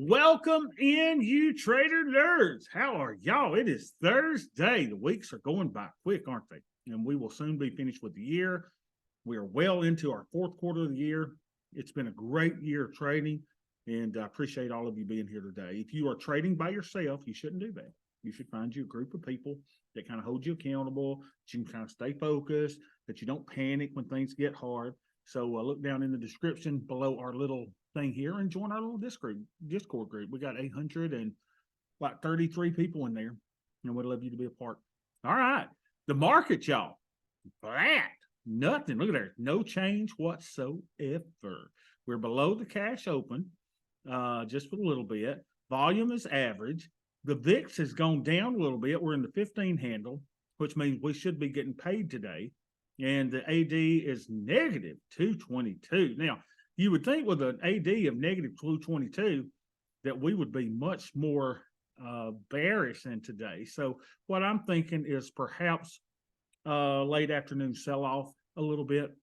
Welcome in, you trader nerds. How are y'all? It is Thursday. The weeks are going by quick, aren't they? And we will soon be finished with the year. We are well into our fourth quarter of the year. It's been a great year of trading, and I appreciate all of you being here today. If you are trading by yourself, you shouldn't do that. You should find you a group of people that kind of hold you accountable, that you can kind of stay focused, that you don't panic when things get hard. So look down in the description below our little thing here and join our little Discord group. We got 833 people in there, and we'd love you to be a part. All right, the market, y'all, flat, nothing. Look at there, no change whatsoever. We're below the cash open, just for a little bit. Volume is average. The VIX has gone down a little bit. We're in the 15 handle, which means we should be getting paid today. And the AD is negative 222. Now, you would think with an AD of negative 222 that we would be much more bearish than today. So what I'm thinking is perhaps late afternoon sell-off a little bit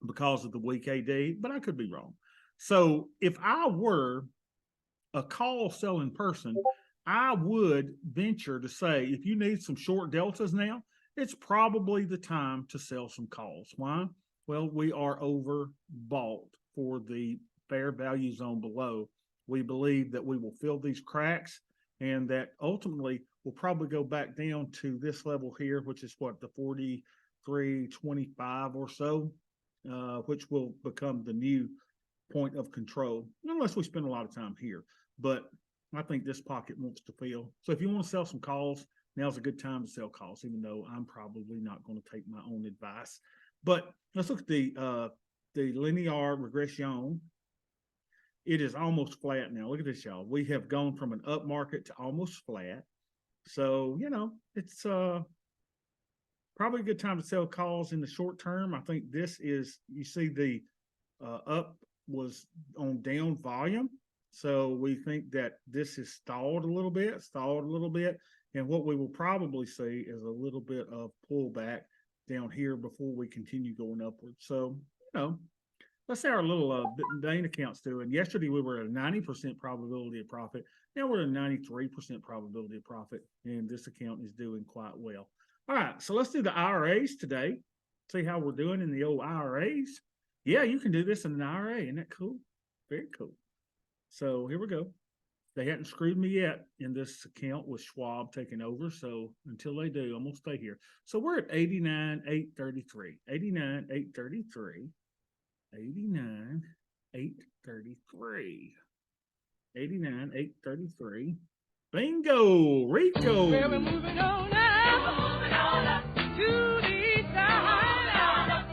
because of the weak AD, but I could be wrong. So if I were a call selling person, I would venture to say if you need some short deltas now, it's probably the time to sell some calls. Why? Well, we are overbought for the fair value zone below. We believe that we will fill these cracks and that ultimately we'll probably go back down to this level here, which is what, the 43.25 or so, which will become the new point of control, unless we spend a lot of time here. But I think this pocket wants to fill. So if you want to sell some calls, now's a good time to sell calls, even though I'm probably not going to take my own advice. But let's look at the linear regression. It is almost flat now. Look at this, y'all. We have gone from an up market to almost flat. So, you know, it's probably a good time to sell calls in the short term. I think this is, you see the up was on down volume. So we think that this is stalled a little bit. And what we will probably see is a little bit of pullback down here before we continue going upward. So, you know, let's say our little Dane account's doing. Yesterday, we were at a 90% probability of profit. Now we're at a 93% probability of profit, and this account is doing quite well. All right, so let's do the IRAs today. See how we're doing in the old IRAs. Yeah, you can do this in an IRA. Isn't that cool? Very cool. So here we go. They hadn't screwed me yet in this account with Schwab taking over. So until they do, I'm going to stay here. So we're at 89,833. 89,833. 89,833. 89,833. Bingo! Rico! Well, we're moving on now. Moving on up to the side.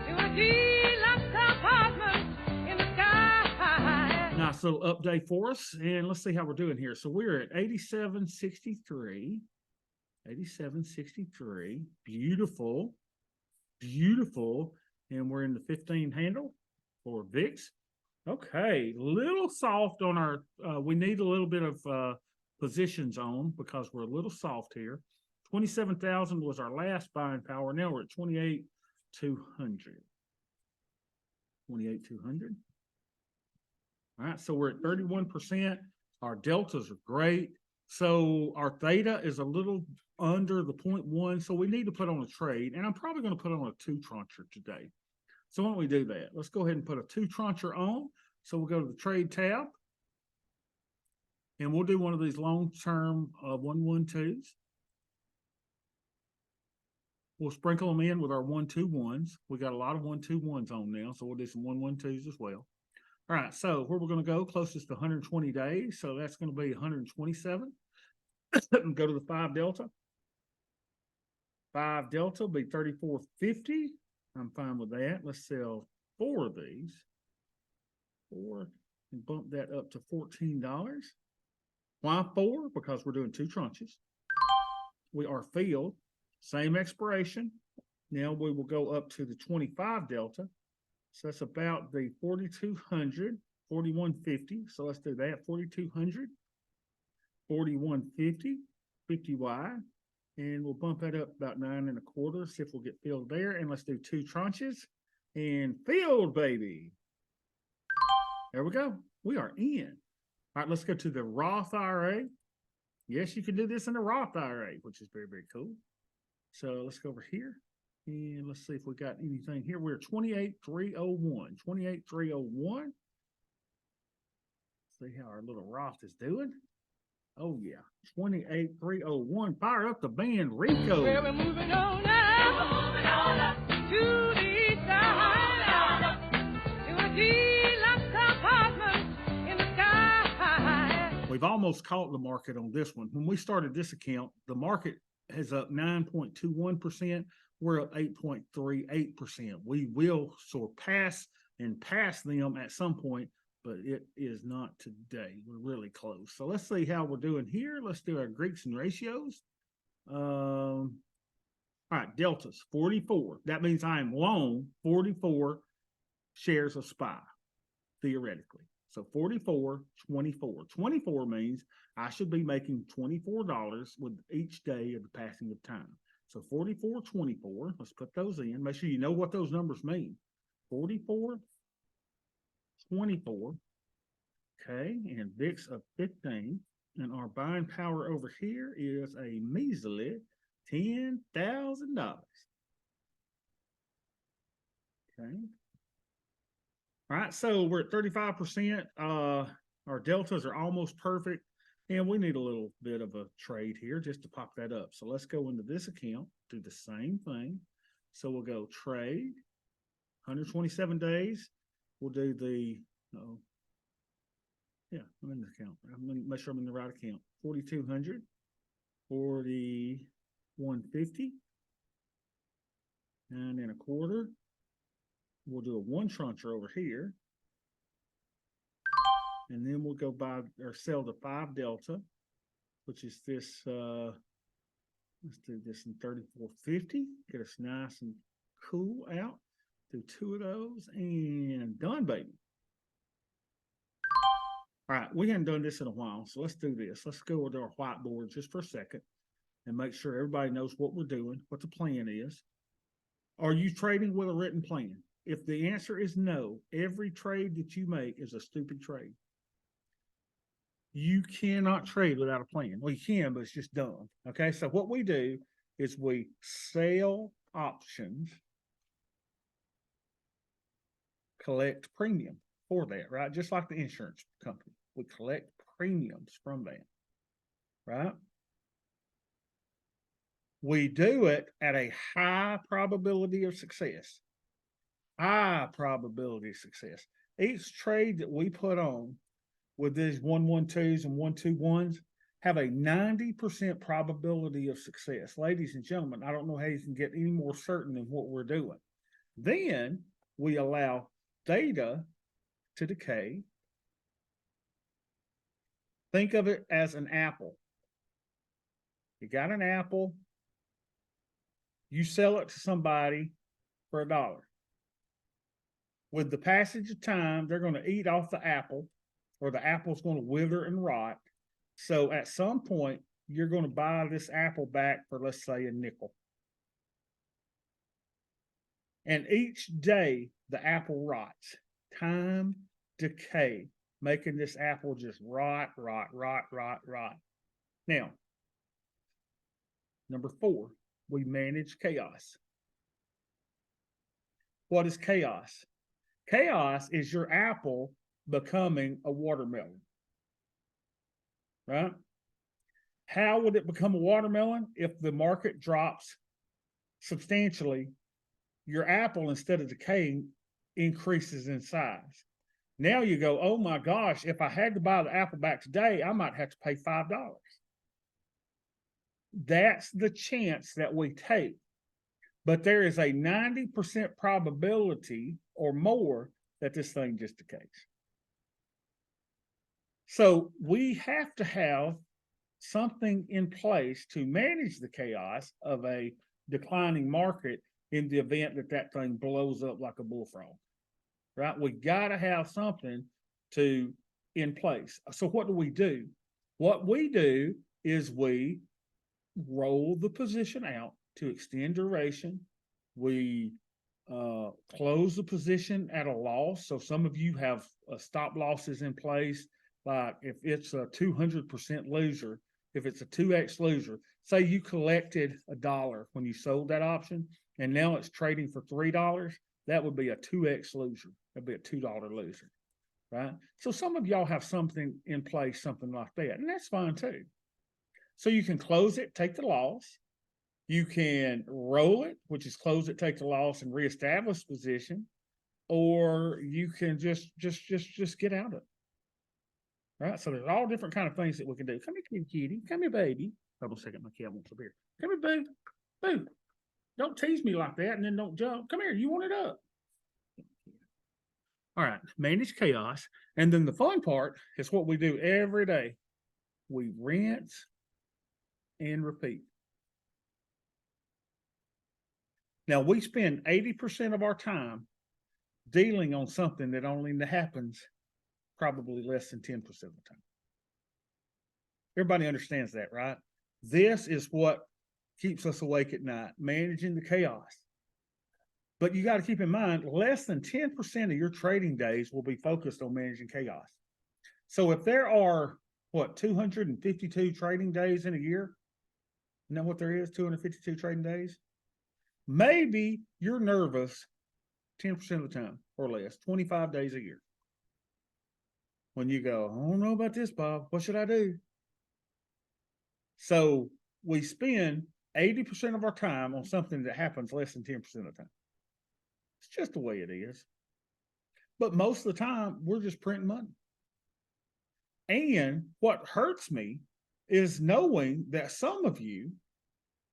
To a deluxe apartment in the sky. Nice little update for us. And let's see how we're doing here. So we're at 8763. 8763. Beautiful. Beautiful. And we're in the 15 handle for VIX. Okay. Little soft on our, we need a little bit of positions on because we're a little soft here. 27,000 was our last buying power. Now we're at 28,200. 28,200. All right, so we're at 31%. Our deltas are great. So our theta is a little under the 0.1. So we need to put on a trade. And I'm probably going to put on a 2-trancher today. So why don't we do that? Let's go ahead and put a 2-trancher on. So we'll go to the trade tab. And we'll do one of these long-term 112s. We'll sprinkle them in with our 121s. We got a lot of 121s on now. So we'll do some 112s as well. All right, so where we're going to go, closest to 120 days. So that's going to be 127. Go to the 5 delta. 5 delta will be 34.50. I'm fine with that. Let's sell 4 of these. 4 and bump that up to $14. Why 4? Because we're doing 2 tranches. We are filled. Same expiration. Now we will go up to the 25 delta. So that's about the 4,200, 4150. So let's do that. 4,200, 4150, 50Y. And we'll bump that up about 9.25. See if we'll get filled there. And let's do 2 tranches. And filled, baby. There we go. We are in. All right, let's go to the Roth IRA. Yes, you can do this in the Roth IRA, which is very, very cool. So let's go over here and let's see if we got anything here. We're 28,301. 28,301. See how our little Roth is doing. Oh, yeah. 28,301. Fire up the band, Rico. Well, we're moving on now to the side. To a deluxe apartment in the sky. We've almost caught the market on this one. When we started this account, the market is up 9.21%. We're up 8.38%. We will surpass and pass them at some point, but it is not today. We're really close. So let's see how we're doing here. Let's do our Greeks and ratios. All right, deltas, 44. That means I am long 44 shares of SPY, theoretically. So 44, 24. 24 means I should be making $24 with each day of the passing of time. So 44, 24, let's put those in. Make sure you know what those numbers mean. 44, 24, okay, and VIX of 15. And our buying power over here is a measly $10,000. Okay. All right, so we're at 35%. Our deltas are almost perfect, and we need a little bit of a trade here just to pop that up. So let's go into this account, do the same thing. So we'll go trade, 127 days. We'll do the, yeah, I'm in the account. I'm going to make sure I'm in the right account. 4,200, 4,150, and then a quarter. We'll do a one trancher over here. And then we'll go buy or sell the 5 delta, which is this, let's do this in 34.50. Get us nice and cool out. Do 2 of those and done, baby. All right, we hadn't done this in a while, so let's do this. Let's go with our whiteboard just for a second and make sure everybody knows what we're doing, what the plan is. Are you trading with a written plan? If the answer is no, every trade that you make is a stupid trade. You cannot trade without a plan. Well, you can, but it's just dumb. Okay, so what we do is we sell options, collect premium for that, right? Just like the insurance company. We collect premiums from that, right? We do it at a high probability of success. High probability of success. Each trade that we put on with these 112s and 121s have a 90% probability of success. Ladies and gentlemen, I don't know how you can get any more certain than what we're doing. Then we allow data to decay. Think of it as an apple. You got an apple, you sell it to somebody for $1. With the passage of time, they're going to eat off the apple, or the apple's going to wither and rot. So at some point, you're going to buy this apple back for, let's say, a nickel. And each day, the apple rots. Time, decay, making this apple just rot. Now, number 4, we manage chaos. What is chaos? Chaos is your apple becoming a watermelon, right? How would it become a watermelon? If the market drops substantially, your apple, instead of decaying, increases in size. Now you go, oh my gosh, if I had to buy the apple back today, I might have to pay $5. That's the chance that we take. But there is a 90% probability or more that this thing just decays. So we have to have something in place to manage the chaos of a declining market in the event that that thing blows up like a bullfrog, right? We got to have something in place. So what do? What we do is we roll the position out to extend duration. We close the position at a loss. So some of you have stop losses in place like if it's a 200% loser, if it's a 2x loser, say you collected $1 when you sold that option and now it's trading for $3, that would be a 2x loser. That'd be a $2 loser, right? So some of y'all have something in place, something like that, and that's fine too. So you can close it, take the loss. You can roll it, which is close it, take the loss, and reestablish position, or you can just get out of it. Right? So there's all different kind of things that we can do. Come here, kitty. Come here, baby. Hold on a second, my cat wants up here. Come here, boo. Boo. Don't tease me like that and then don't jump. Come here, you want it up. All right, manage chaos. And then the fun part is what we do every day. We rinse and repeat. Now, we spend 80% of our time dealing on something that only happens probably less than 10% of the time. Everybody understands that, right? This is what keeps us awake at night, managing the chaos. But you got to keep in mind, less than 10% of your trading days will be focused on managing chaos. So if there are, 252 trading days in a year? Isn't that what there is, 252 trading days? Maybe you're nervous 10% of the time or less, 25 days a year. When you go, I don't know about this, Bob. What should I do? So we spend 80% of our time on something that happens less than 10% of the time. It's just the way it is. But most of the time, we're just printing money. And what hurts me is knowing that some of you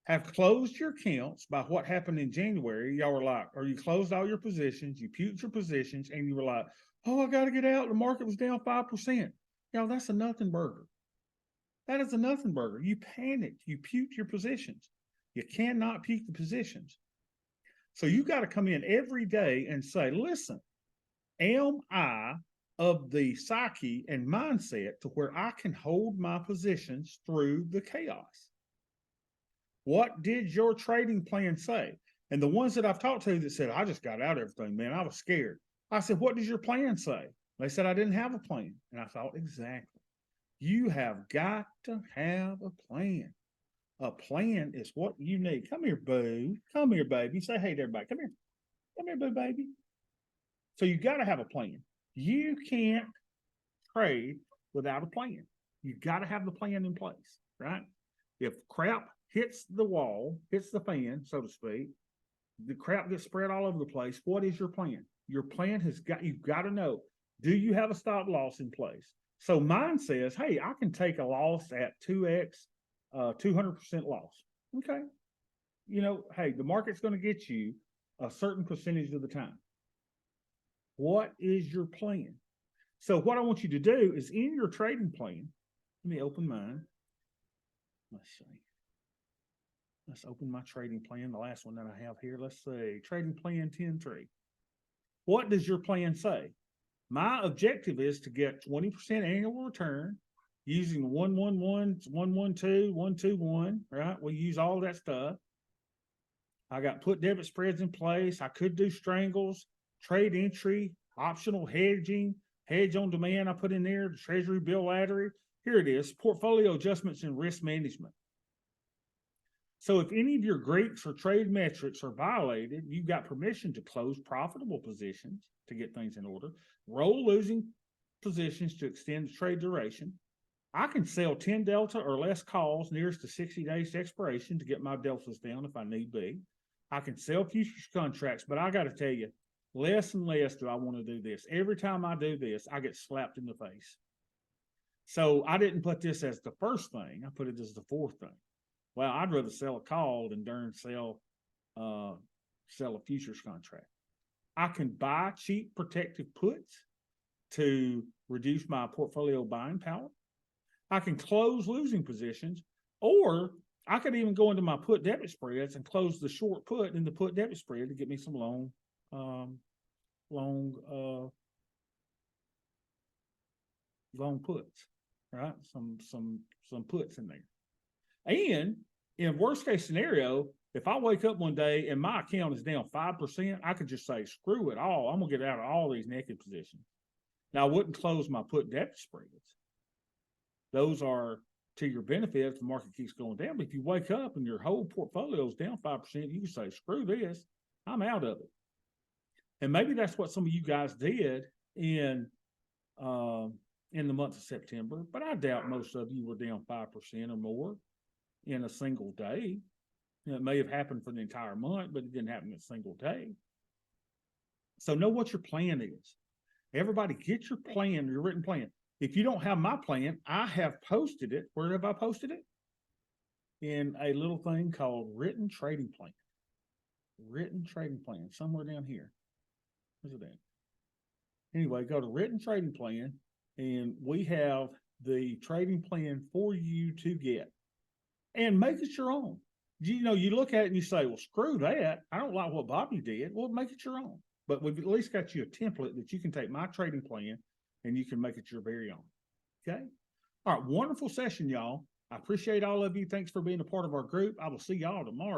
have closed your accounts by what happened in January. Y'all were like, or you closed all your positions, you puked your positions, and you were like, oh, I got to get out. The market was down 5%. Y'all, that's a nothing burger. That is a nothing burger. You panicked. You puked your positions. You cannot puke the positions. So you got to come in every day and say, listen, am I of the psyche and mindset to where I can hold my positions through the chaos? What did your trading plan say? And the ones that I've talked to that said, I just got out of everything, man. I was scared. I said, what does your plan say? They said, I didn't have a plan. And I thought, exactly. You have got to have a plan. A plan is what you need. Come here, boo. Come here, baby. Say hey to everybody. Come here. Come here, boo, baby. So you got to have a plan. You can't trade without a plan. You got to have the plan in place, right? If crap hits the wall, hits the fan, so to speak, the crap gets spread all over the place. What is your plan? Your plan you've got to know, do you have a stop loss in place? So mine says, hey, I can take a loss at 2x, 200% loss. Okay. Hey, the market's going to get you a certain percentage of the time. What is your plan? So what I want you to do is in your trading plan, let me open mine. Let's see. Let's open my trading plan, the last one that I have here. Let's see, trading plan 10-3. What does your plan say? My objective is to get 20% annual return using 111, 112, 121, right? We use all that stuff. I got put debit spreads in place. I could do strangles, trade entry, optional hedging, hedge on demand. I put in there the treasury bill ladder. Here it is, portfolio adjustments and risk management. So if any of your Greeks or trade metrics are violated, you've got permission to close profitable positions to get things in order, roll losing positions to extend the trade duration. I can sell 10 delta or less calls nearest to 60 days to expiration to get my deltas down if I need be. I can sell futures contracts, but I got to tell you, less and less do I want to do this. Every time I do this, I get slapped in the face. So I didn't put this as the first thing. I put it as the fourth thing. Well, I'd rather sell a call than sell a futures contract. I can buy cheap protective puts to reduce my portfolio buying power. I can close losing positions, or I could even go into my put debit spreads and close the short put in the put debit spread to get me some long puts, right? Some puts in there. And in worst case scenario, if I wake up one day and my account is down 5%, I could just say, screw it all. I'm going to get out of all these naked positions. Now, I wouldn't close my put debit spreads, those are to your benefit if the market keeps going down. But if you wake up and your whole portfolio is down 5%, you can say, screw this, I'm out of it. And maybe that's what some of you guys did in the month of September, but I doubt most of you were down 5% or more in a single day. It may have happened for the entire month, but it didn't happen in a single day. So know what your plan is. Everybody get your plan, your written plan. If you don't have my plan, I have posted it. Where have I posted it? In a little thing called Written Trading Plan. Written Trading Plan, somewhere down here. Where's it at? Anyway, go to Written Trading Plan, and we have the trading plan for you to get. And make it your own. You know, you look at it and you say, well, screw that. I don't like what Bobby did. Well, make it your own. But we've at least got you a template that you can take my trading plan and you can make it your very own. Okay? All right, wonderful session, y'all. I appreciate all of you. Thanks for being a part of our group. I will see y'all tomorrow.